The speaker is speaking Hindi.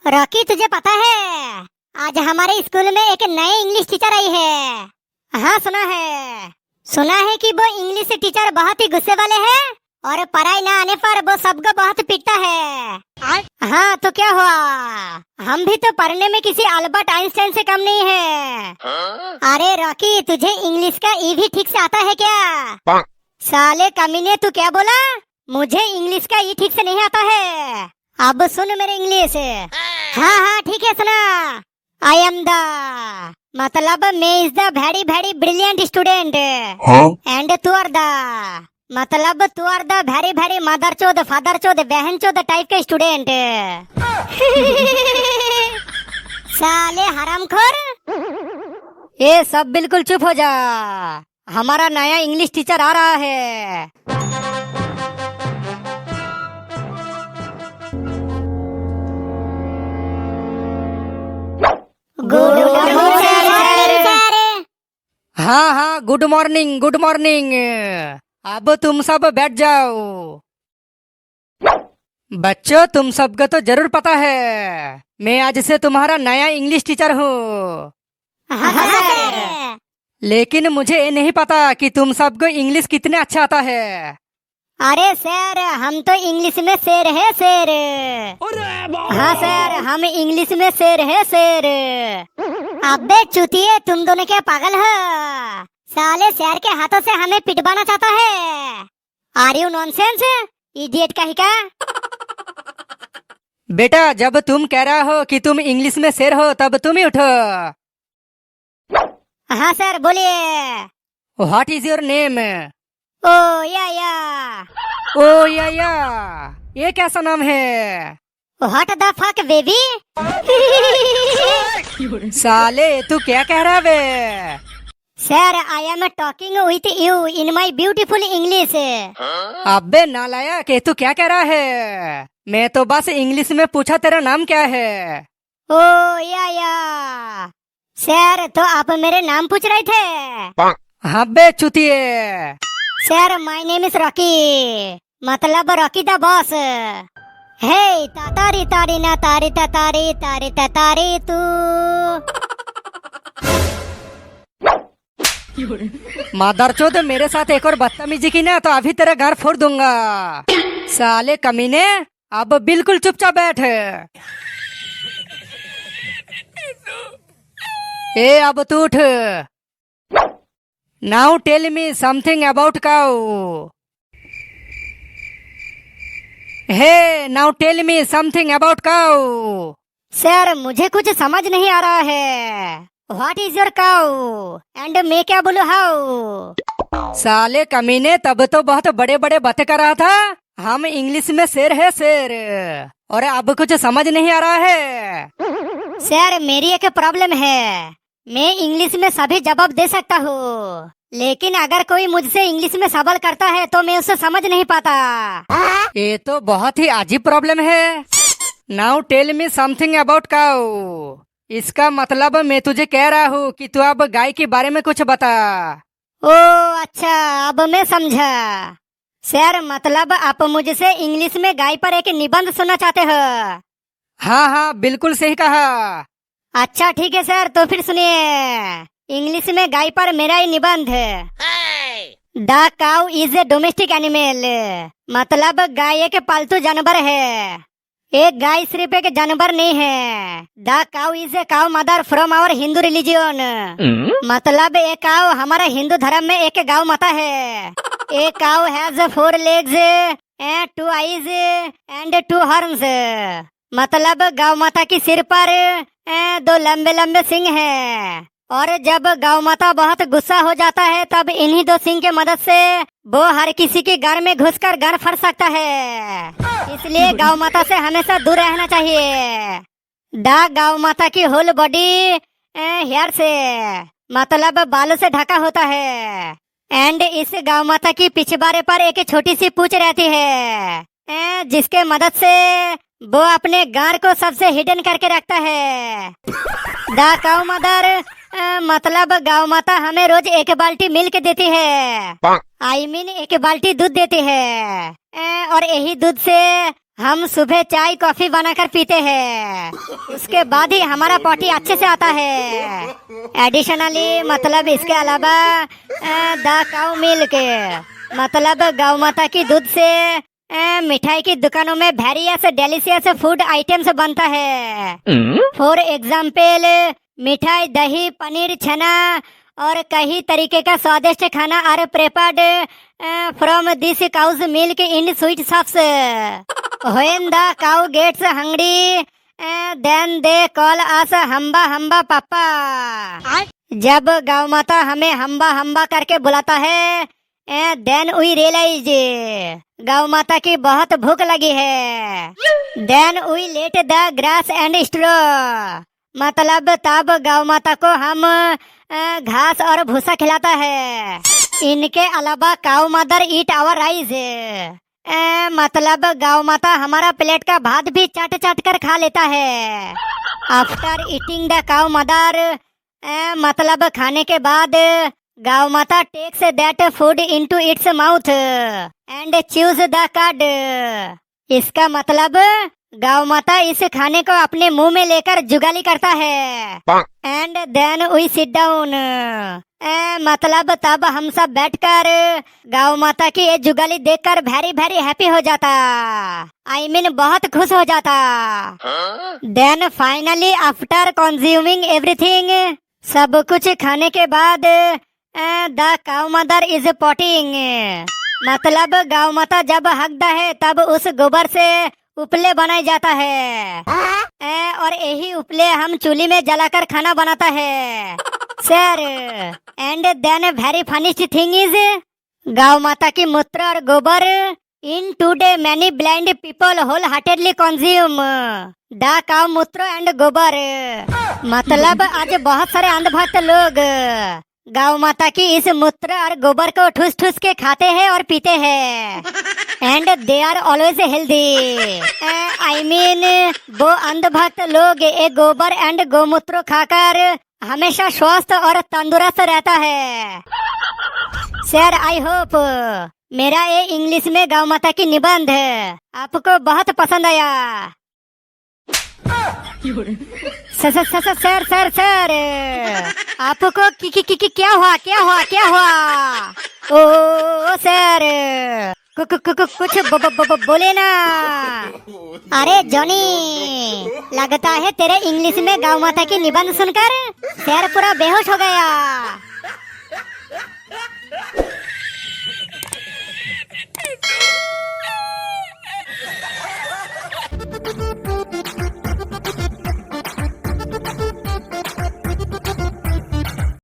रॉकी, तुझे पता है आज हमारे स्कूल में एक नए इंग्लिश टीचर आई है। हाँ, सुना है कि वो इंग्लिश टीचर बहुत ही गुस्से वाले हैं और पढ़ाई ना आने पर वो सबको बहुत पीटता है। हाँ, तो क्या हुआ, हम भी तो पढ़ने में किसी अल्बर्ट आइंस्टाइन से कम नहीं है। अरे रॉकी, तुझे इंग्लिश का ई भी ठीक से आता है क्या? साले कमीने, तू क्या बोला? मुझे इंग्लिश का ई ठीक से नहीं आता है। अब सुन मेरे इंग्लिश। हाँ हाँ ठीक है, सुना। आई एम द मतलब मैं is the very very brilliant student and तू आर द मतलब तू are the very very mother चोद फादर चोद बहन चोद टाइप के स्टूडेंट। साले हरामखोर, ये सब बिल्कुल चुप हो जा। हमारा नया इंग्लिश टीचर आ रहा है। Good morning sir. हाँ हाँ, गुड मॉर्निंग गुड मॉर्निंग। अब तुम सब बैठ जाओ। बच्चों, तुम सबको तो जरूर पता है मैं आज से तुम्हारा नया इंग्लिश टीचर हूँ। हाँ सर। लेकिन मुझे ये नहीं पता कि तुम सबको इंग्लिश कितने अच्छा आता है। अरे सर, हम तो इंग्लिश में शेर है शेर। हाँ सर, हम इंग्लिश में शेर है शेर। अबे चूतिए, तुम दोनों क्या पागल हो? साले शेर के हाथों से हमें पिटवाना चाहता है। आर यू नॉनसेंस, इडियट कहीं का। बेटा, जब तुम कह रहा हो कि तुम इंग्लिश में शेर हो तब तुम ही उठो। हाँ सर, बोलिए। What is your name? Oh yeah. Oh yeah, ये कैसा नाम है? What the fuck baby. साले, तू क्या कह रहा बे? Sir, I am talking with you in my beautiful English. अबे नालायक, तू क्या कह रहा है? मैं तो बस इंग्लिश में पूछा तेरा नाम क्या है। ओ या। सर, तो आप मेरे नाम पूछ रहे थे? हाँ बे चुतिए। Sir, my name is Rocky, मतलब रॉकी द बॉस। हे तातारी तारी ना तारी तारी तारी तारी तू। मादरचोद, मेरे साथ एक और बदतमीजी की ना तो अभी तेरा घर फोड़ दूंगा। साले कमीने, अब बिल्कुल चुपचाप बैठ। ए, अब तू उठ। Now tell me something about cow. Hey, now tell me something about cow. Sir, मुझे कुछ समझ नहीं आ रहा है। What is your cow and मैं क्या बोलूं हाउ? साले कमीने, तब तो बहुत बड़े बड़े बातें कर रहा था। हम इंग्लिश में शेर है शेर, और अब कुछ समझ नहीं आ रहा है। सर, मेरी एक प्रॉब्लम है। मैं इंग्लिश में सभी जवाब दे सकता हूँ, लेकिन अगर कोई मुझसे इंग्लिश में सवाल करता है तो मैं उसे समझ नहीं पाता। ये तो बहुत ही अजीब प्रॉब्लम है। Now tell me something about cow. इसका मतलब मैं तुझे कह रहा हूँ कि तू अब गाय के बारे में कुछ बता। ओ अच्छा, अब मैं समझा। सर, मतलब आप मुझसे इंग्लिश में गाय पर एक निबंध सुनना चाहते हो? हाँ हाँ, बिल्कुल सही कहा। अच्छा ठीक है सर, तो फिर सुनिए। इंग्लिश में गाय पर मेरा ये निबंध है। The cow is A domestic animal, मतलब गाय एक पालतू जानवर है। एक गाय सिर्फ एक जानवर नहीं है। The cow is a cow mother from our Hindu religion, मतलब एक काउ हमारे हिंदू धर्म में एक गाय माता है। एक cow has 4 legs and 2 eyes and 2 horns, मतलब गौ माता की सिर पर 2 लंबे लंबे सिंग हैं, और जब गौ माता बहुत गुस्सा हो जाता है तब इन्हीं 2 सिंग के मदद से वो हर किसी के घर में घुसकर घर फट सकता है। इसलिए गौ माता से हमेशा दूर रहना चाहिए। द गौ माता की होल बॉडी हेयर से, मतलब बालों से ढका होता है। एंड इस गौ माता की पिछवाड़े पर एक छोटी सी पूंछ रहती है, जिसके मदद से वो अपने गार को सबसे हिडन करके रखता है। द काउ मदर मतलब गौ माता हमें रोज 1 बाल्टी मिल्क देती है। I mean 1 बाल्टी दूध देती है, और यही दूध से हम सुबह चाय कॉफी बनाकर पीते हैं, उसके बाद ही हमारा पॉटी अच्छे से आता है। एडिशनली मतलब इसके अलावा द काउ मिल्क मतलब गौ माता की दूध से मिठाई की दुकानों में वेरियस डेलिशियस फूड आइटम्स बनता है। फॉर एग्जाम्पल मिठाई, दही, पनीर, छना और कई तरीके का स्वादिष्ट खाना are prepared from this cow's milk in sweet shops. When the cow gets hungry then they call us हम्बा हम्बा पापा। जब गौ माता हमें हम्बा हम्बा करके बुलाता है देन वी रियलाइज गौ माता की बहुत भूख लगी है। Then we let the grass and straw मतलब तब गौ माता को हम घास और भूसा खिलाता है। इनके अलावा cow mother eat our rice मतलब गौ माता हमारा प्लेट का भात भी चाट चाट कर खा लेता है। After eating the cow mother मतलब खाने के बाद गौ माता takes that food into its mouth and chews the cud. इसका मतलब गौ माता इस खाने को अपने मुंह में लेकर जुगाली करता है। And then we sit down मतलब तब हम सब बैठकर गौ माता की ये जुगाली देखकर वेरी वेरी हैप्पी हो जाता। आई मीन बहुत खुश हो जाता। Then finally after consuming everything सब कुछ खाने के बाद the cow mother is potting मतलब गौ माता जब हकता है तब उस गोबर से उपले बनाया जाता है और यही उपले हम चूल्ही में जलाकर खाना बनाता है sir. And then very funniest thing is गौ माता की मूत्र और गोबर in today many blind people wholeheartedly consume the cow मूत्र एंड गोबर मतलब आज बहुत सारे अंधभक्त लोग गौ माता की इस मूत्र और गोबर को ठूस ठूस के खाते हैं और पीते हैं। And they are always healthy I mean वो अंधभक्त लोग ये गोबर एंड गोमूत्र खाकर हमेशा स्वस्थ और तंदुरुस्त रहता है। सर आई होप मेरा ये इंग्लिश में गौ माता की निबंध आपको बहुत पसंद आया। Sir sir sir sir sir आपको क्या हुआ? ओ सर कुछ बोले ना। अरे जॉनी लगता है तेरे इंग्लिश में गौ माता की निबंध सुनकर सर पूरा बेहोश हो गया।